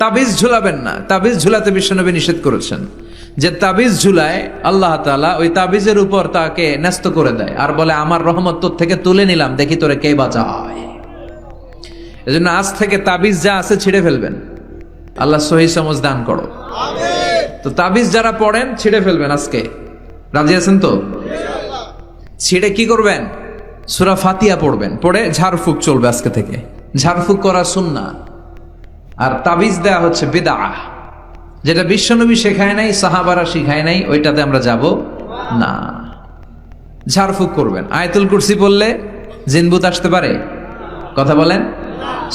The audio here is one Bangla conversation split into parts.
তাবিজ ঝুলাবেন না, তাবিজ ঝুলাতে বিশ্বনবী নিষেধ করেছেন। যে তাবিজ ঝুলায় আল্লাহ তাআলা ওই তাবিজের উপর তাকে ন্যস্ত করে দেয় আর বলে আমার রহমত তোর থেকে তুলে নিলাম, দেখি তোরে কে বাঁচায়। এজন্য আজ থেকে তাবিজ যা আছে ছিঁড়ে ফেলবেন। আল্লাহ সহি সমঝ দান করো। তো তাবিজ যারা পড়েন ছিঁড়ে ফেলবেন আজকে, রাজি আছেন তো? ছিঁড়ে কি করবেন? সূরা ফাতিহা পড়বেন, পড়ে ঝাড়ফুঁক চলবে আজকে থেকে। ঝাড়ফুঁক করা সুন্নাহ। আর তাবিজ দেয়া হচ্ছে বিদআহ, যেটা বিশ্বনবী শেখায় নাই, সাহাবারা শিখায় নাই, ওইটাতে আমরা যাব না। ঝাড়ফুঁক করবেন। আয়াতুল কুরসি পড়লে জিনভূত আসতে পারে? কথা বলেন।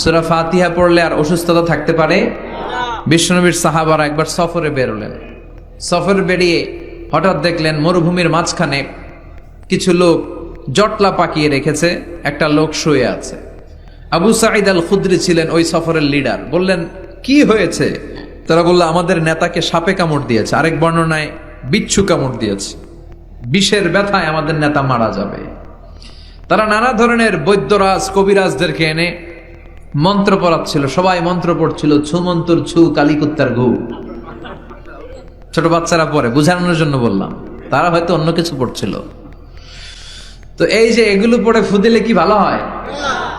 সূরা ফাতিহা পড়লে আর অসুস্থতা থাকতে পারে? বিশ্বনবীর সাহাবারা একবার সফরে বেরোলেন। সফরে বেরিয়ে হঠাৎ দেখলেন মরুভূমির মাঝখানে কিছু লোক জটলা পাকিয়ে রেখেছে, একটা লোক শুয়ে আছে। আবু সাঈদ আল খুদরি ছিলেন ওই সফরের লিডার। বললেন কি হয়েছে? তারা বলল আমাদের নেতাকে সাপে কামড় দিয়েছে, আরেক বর্ণনায় বিচ্ছু কামড় দিয়েছে, বিষের ব্যথায় আমাদের নেতা মারা যাবে। তারা নানা ধরনের বৈদ্যরাজ কবিরাজদেরকে এনে মন্ত্র পড়াচ্ছিল, সবাই মন্ত্র পড়ছিল, ছু মন্ত্র ছু কালিকুত্তার ঘু। ছোট বাচ্চারা পড়ে, বুঝানোর জন্য বললাম, তারা হয়তো অন্য কিছু পড়ছিল। তো এই যে এগুলো পড়ে ফু দিলে কি ভালো হয়?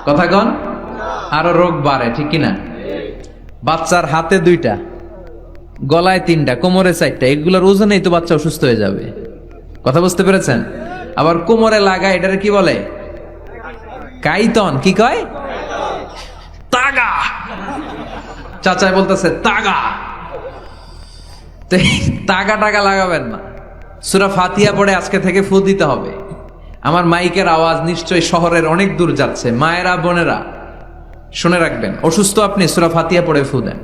কথা কন, আরো রোগ বাড়ে, ঠিক কিনা? বাচ্চার হাতে 2টা, গলায় 3টা, কোমরে 4টা, এগুলোর ওজনেই তো বাচ্চা অসুস্থ হয়ে যাবে। কথা বুঝতে পেরেছেন? আবার কোমরে লাগায়, এটারে কি বলে? কাইতন। কি কয়? তাগা। চাচাই বলতেছে তাগা। তাগা টাগা লাগাবেন না। সূরা ফাতিহা পড়ে আজকে থেকে ফু দিতে হবে। আমার মাইকের আওয়াজ নিশ্চয়ই শহরের অনেক দূর যাচ্ছে, মায়েরা বোনেরা শুনে রাখবেন, অসুস্থ আপনি সূরা ফাতিহা পড়ে ফু দেন।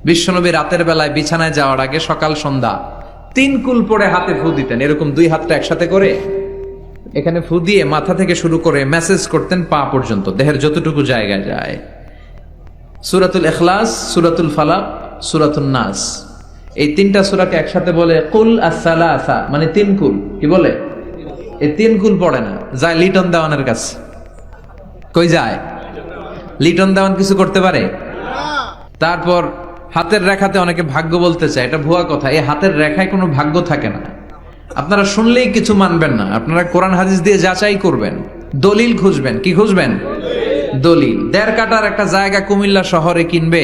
বিশ্বনবী রাতের বেলায় বিছানায় যাওয়ার আগে সকাল সন্ধ্যা 3 কুল পড়ে হাতে ফু দিতেন, এরকম 2 হাতটা একসাথে করে এখানে ফু দিয়ে মাথা থেকে শুরু করে মেসেজ করতেন পা পর্যন্ত, দেহের যতটুকু জায়গায় যায়। সূরাতুল ইখলাস, সূরাতুল ফালাক, সূরাতুন নাস, এই 3টা সূরাকে একসাথে বলে কুল আস-সালাসা, মানে 3 কুল। কি বলে? এই 3 কুল পড়ে না, যায় লিটন দেওয়ানের কাছে। কই যায়? লিটন দেওয়ান কিছু করতে পারে? তারপর হাতের রেখাতে অনেকে ভাগ্য বলতে চায়, এটা ভুয়া কথা। এই হাতের রেখায় কোনো ভাগ্য থাকে না। আপনারা শুনলেই কিছু মানবেন না, আপনারা কোরআন হাদিস দিয়ে যাচাই করবেন, দলিল খুঁজবেন। কি খুঁজবেন? দলিল। 1.5 কাঠার একটা জায়গা কুমিল্লা শহরে কিনবে,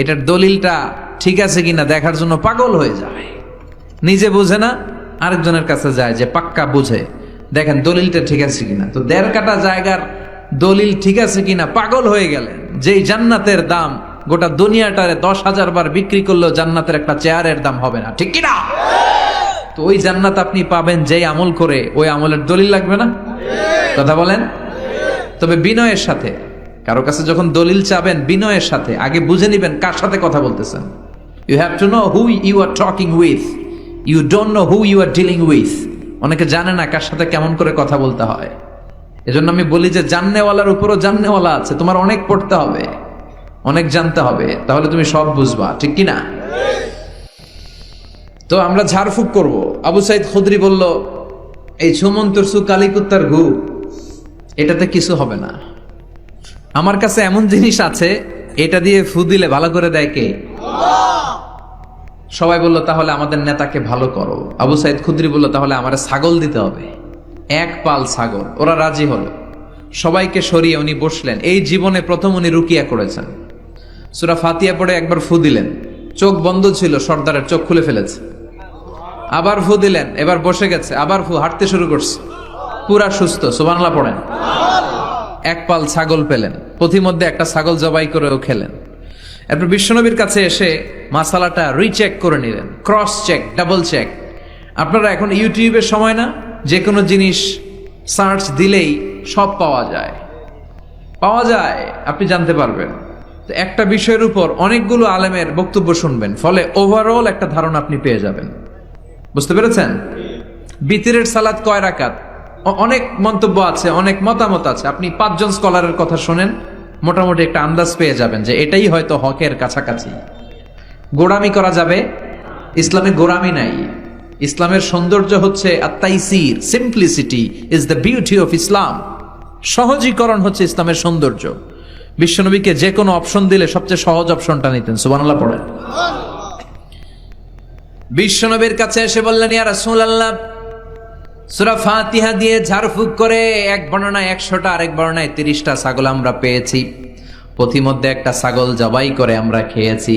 এটার দলিলটা ঠিক আছে কিনা দেখার জন্য পাগল হয়ে যায়। নিজে বুঝে না, আরেকজনের কাছে যায় যে পাক্কা বুঝে, দেখেন দলিলটা ঠিক আছে কিনা। তো 1.5 কাঠা জায়গার দলিল ঠিক আছে কিনা পাগল হয়ে গেলেন। যেই জান্নাতের দাম গোটা দুনিয়াটারে 10,000 বার বিক্রি করলেও জান্নাতের একটা চেয়ারের দাম হবে না, ঠিক কিনা? তো ওই জান্নাত আপনি পাবেন যেই আমল করে, ওই আমলের দলিল লাগবে না? কথা বলেন। তবে বিনয়ের সাথে, কারো কাছে যখন দলিল চাবেন বিনয়ের সাথে আগে বুঝে নিবেন কার সাথে কথা বলতেছেন। You have to know who you are talking with, you don't know who you are dealing with. অনেকে জানে না কার সাথে কেমন করে কথা বলতে হয়। এজন্য আমি বলি যে জাননেওয়ালার উপরও জাননেওয়ালা আছে, তোমার অনেক পড়তে হবে, অনেক জানতে হবে, তাহলে তুমি সব বুঝবা, ঠিক কিনা? তো আমরা ঝাড়ফুঁক করব। আবু সাঈদ খুদরি বলল এই ছুমন্তর সু কালিকুত্তার ঘু, এটাতে কিছু হবে না। আমার কাছে এমন জিনিস আছে, এটা দিয়ে ফু দিলে ভালো করে দেয় কে? সবাই বলল তাহলে আমাদের নেতাকে ভালো করো। আবু সাঈদ খুদরি বলল তাহলে আমার ছাগল দিতে হবে, 1 পাল ছাগল। ওরা রাজি হলো। সবাইকে সরিয়ে উনি বসলেন। এই জীবনে প্রথম উনি রুকিয়া করেছেন। সূরা ফাতিহা পড়ে একবার ফু দিলেন, চোখ বন্ধ ছিল, সর্দারের চোখ খুলে ফেলেছে। আবার ফু দিলেন, এবার বসে গেছে, আবার ফু, হাঁটতে শুরু করছে, পুরা সুস্থ। সুবহানাল্লাহ পড়েন। 1 পাল ছাগল পেলেন, পথিমধ্যে একটা ছাগল জবাই করেও খেলেন। এরপর বিশ্বনবীর কাছে এসে মাসালাটা রিচেক করে নিলেন, ক্রস চেক, ডাবল চেক। আপনারা এখন ইউটিউবের সময় না, যে কোনো জিনিস সার্চ দিলেই সব পাওয়া যায়, আপনি জানতে পারবেন। তো একটা বিষয়ের উপর অনেকগুলো আলেমের বক্তব্য শুনবেন, ফলে ওভারঅল একটা ধারণা আপনি পেয়ে যাবেন। বুঝতে পেরেছেন? বিতিরের সালাত কয় রাকাত, অনেক মন্তব্য আছে, অনেক মতামত আছে। আপনি 5 জন স্কলারের কথা শোনেন, মোটামুটি একটা আন্দাজ পেয়ে যাবেন যে এটাই হয়তো হকের কাছাকাছি। গোড়ামি করা যাবে? ইসলামে গোড়ামি নাই। ইসলামের সৌন্দর্য হচ্ছে আত-তাইসির, simplicity is the beauty of Islam. সহজীকরণ হচ্ছে ইসলামের সৌন্দর্য। বিশ্বনবীকে যে কোনো অপশন দিলে সবচেয়ে সহজ অপশনটা নিতেন। সুবহানাল্লাহ পড়েন। বিশ্বনবীর কাছে এসে বললেন, ইয়া রাসূলুল্লাহ, সূরা ফাতিহা দিয়ে ঝাড়ফুঁক করে এক বর্ণনায় 100টা, আরেক বর্ণনায় 30টা ছাগল আমরা পেয়েছি। পথিমধ্যে একটা ছাগল জবাই করে আমরা খেয়েছি।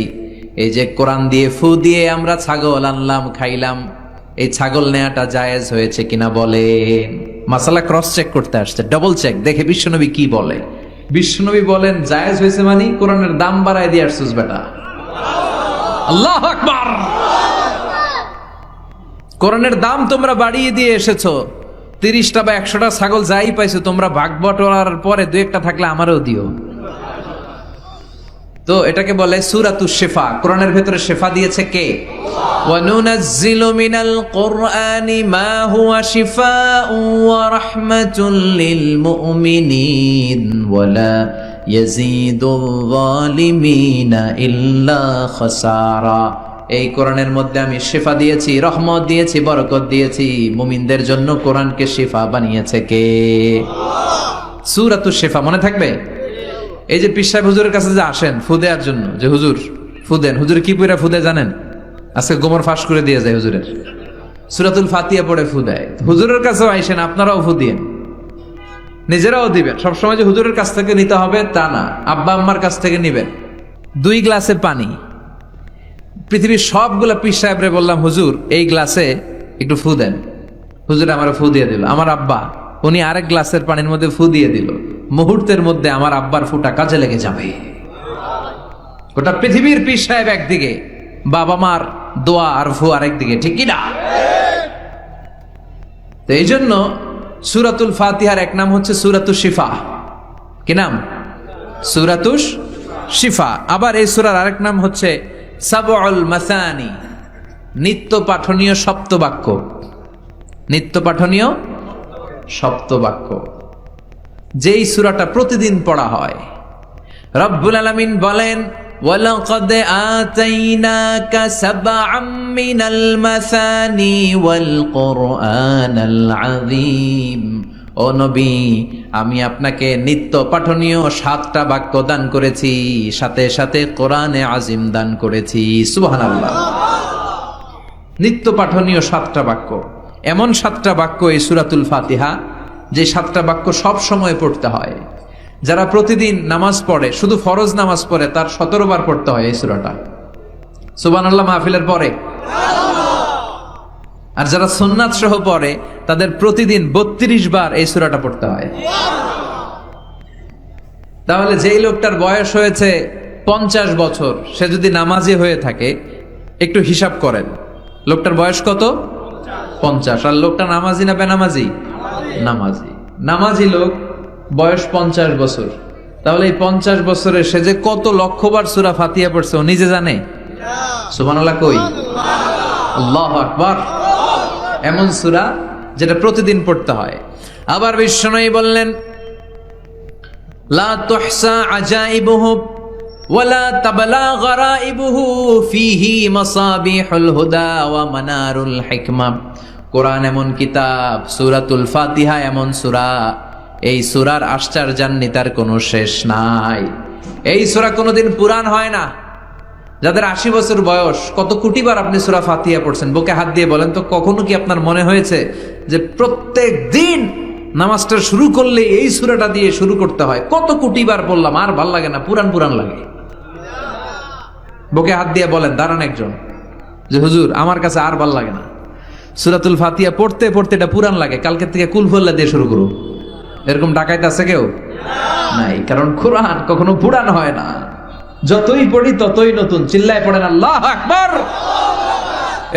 এই যে কোরআন দিয়ে ফু দিয়ে আমরা ছাগল আনলাম, খাইলাম, এই ছাগল নেয়াটা জায়েজ হয়েছে কিনা বলেন। মাসালা ক্রস চেক করতে আসছে, ডবল চেক, দেখে বিশ্বনবী কি বলে। বিশ্বনবী বলেন জায়েজ হয়েছে মানে কোরআনের দাম বাড়ায় দিয়ে আসছিস বেটা। আল্লাহু আকবার। কোরআনের দাম তোমরা বাড়িয়ে দিয়ে এসেছো। 30টা বা 100টা ছাগল যাই পাইছো তোমরা, ভাগ বটোয়ারার পরে 2-1টা থাকলে আমারও দিও। তো এটাকে বলে সূরাতুশ শিফা। কোরআনের ভেতরে শিফা দিয়েছে কে? ওয়া নুনাজ্জিলু মিনাল কুরআনি মা হুয়া শিফাউন ওয়া রাহমাতুল লিল মুমিনিন ওয়া লা ইয়াজিদুল যালিমিনা ইল্লা খাসারা। এই কোরআনের মধ্যে আমি শিফা দিয়েছি, রহমত দিয়েছি, বরকত দিয়েছি। মুমিনদের জন্য কোরআনকে শিফা বানিয়েছে কে? সূরাতুশ শিফা মনে থাকবে? এই যে পীর সাহেব হুজুরের কাছে যে আসেন ফু দেওয়ার জন্য, যে হুজুর ফু দেন, হুজুর কি পড়ে ফু দেয় জানেন? আজকে গোমর ফাঁস করে দিয়ে যায় হুজুরের, সূরাতুল ফাতিহা পড়ে ফু দেয়। হুজুরের কাছেও আইসেন, আপনারাও ফু দিয়েন, নিজেরাও দিবেন। সবসময় যে হুজুরের কাছ থেকে নিতে হবে তা না, আব্বা আম্মার কাছ থেকে নিবেন। 2 গ্লাসে পানি, পৃথিবীর সবগুলা পীর সাহেবরে বললাম হুজুর এই গ্লাসে একটু ফু দেন, হুজুর আমার ফু দিয়ে দিল। আমার আব্বা উনি আরেক গ্লাসের পানির মধ্যে ফু দিয়ে দিল। মুহূর্তের মধ্যে আমার আব্বার ফুটা কাজে লেগে যাবে। গোটা পৃথিবীর পীর সাহেব একদিকে, বাবা মার দোয়া আর ফু আরেকদিকে, ঠিক কি না? তো এই জন্য সূরাতুল ফাতিহার এক নাম হচ্ছে সূরাতুশ শিফা। কি নাম? সূরাতুশ শিফা। আবার এই সূরার আরেক নাম হচ্ছে সাবউল মাসানি, নিত্য পাঠনীয় সপ্তবাক্য। নিত্য পাঠনীয় সপ্তবাক্য, যেই সূরাটা প্রতিদিন পড়া হয়। রব্বুল আলামিন বলেন, ওয়ালাকাদ আতাইনাকা সাবআম মিনাল মাসানি ওয়াল কুরআনাল আযীম। ও নবী, আমি আপনাকে নিত্য পাঠনীয় 7টা বাক্য দান করেছি, সাথে সাথে কোরআনে আজিম দান করেছি। সুবহানাল্লাহ। নিত্য পাঠনীয় 7টা বাক্য, এমন 7টা বাক্য এই সূরাতুল ফাতিহা, যে 7টা বাক্য সব সময় পড়তে হয়। যারা প্রতিদিন নামাজ পড়ে, শুধু ফরজ নামাজ পড়ে, তার 17 বার পড়তে হয় এই সূরাটা। সুবহানাল্লাহ মাহফিলের পরে। আর যারা সুন্নাত সহ পড়ে তাদের প্রতিদিন 32 বার এই সূরাটা পড়তে হয়। তাহলে যেই লোকটার বয়স হয়েছে 50 বছর, সে যদি নামাজি হয়ে থাকে, একটু হিসাব করেন লোকটার বয়স কত? 50। আর লোকটা নামাজি না বেনামাজি? নামাজি। নামাজি লোক বয়স 50 বছর, তাহলে এই 50 বছরে সে যে কত লক্ষবার সূরা ফাতিহা পড়ছে ও নিজে জানে? সুবহানাল্লাহ কই? আল্লাহু আকবার। এমন সূরা যেটা প্রতিদিন পড়তে হয়। আবার বিশ্বনবী বললেন, লা তুহসা আজাইবুহু ওয়ালা তাবলা গরাইবুহু ফিহি মাসাবিহুল হুদা ওয়া মানারুল হিকমা। কোরআন এমন কিতাব, সূরাতুল ফাতিহা এমন সূরা, এই সূরার আশ্চর্যান্বিতার কোনো শেষ নাই। এই সূরা কোনোদিন পুরান হয় না। যাদের 80 বছর বয়স, কত কোটিবার আপনি সূরা ফাতিহা পড়ছেন? বুকে হাত দিয়ে বলেন তো, কখনো কি আপনার মনে হয়েছে যে প্রত্যেক দিন নামাজটা শুরু করলে এই সূরাটা দিয়ে শুরু করতে হয়? কত কোটিবার বললাম, আর ভাল লাগে না, পুরান পুরান লাগে। বুকে হাত দিয়ে বলেন, দাঁড়ান একজন, যে হুজুর আমার কাছে আর ভাল লাগে না, সূরাতুল ফাতিহা পড়তে পড়তে এটা পুরান লাগে, কালকে থেকে কুল ফল্লা দিয়ে শুরু করো। এরকম ডাকাইত আছে কেউ? নাই। কারণ কোরআন কখনো পুরান হয় না, যতই পড়ি ততই নতুন। চিল্লায় পড়েন আল্লাহু আকবার।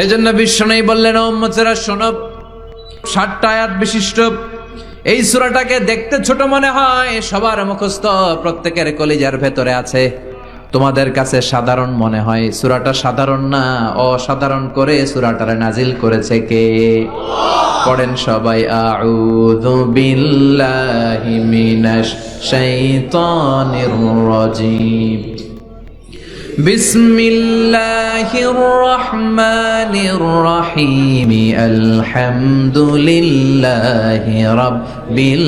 এজন্য বিশ্বনবী বললেন, ও উম্মতেরা শোনো, 60টা আয়াত বিশিষ্ট এই সূরাটাকে দেখতে ছোট মনে হয়, সবার মুখস্থ, প্রত্যেকের কলিজার ভেতরে আছে। তোমাদের কাছে সাধারণ মনে হয়, সূরাটা সাধারণ না, অসাধারণ করে সূরাটারে নাজিল করেছে কে? পড়েন সবাই, আউযু বিল্লাহি মিনাশ শাইতানির রাজীম, বিসমিল্লাহির রহমানির রহিম, আলহামদুলিল্লাহি রাব্বিল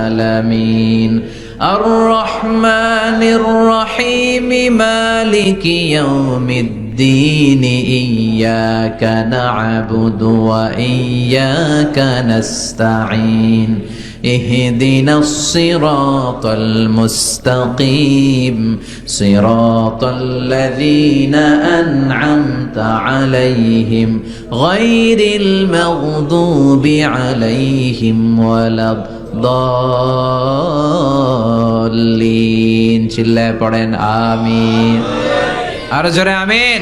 আলামিন, আর রহমানির রহিম মালিকি ইয়াউমিদ্দিন ইয়্যাকা না'বুদু ওয়া ইয়্যাকা নাস্তাঈন اهدنا الصراط المستقيم صراط الذين أنعمت عليهم غير المغضوب عليهم ولا الضالين চিল্লায় পড়েন আমিন আর জোরে আমিন।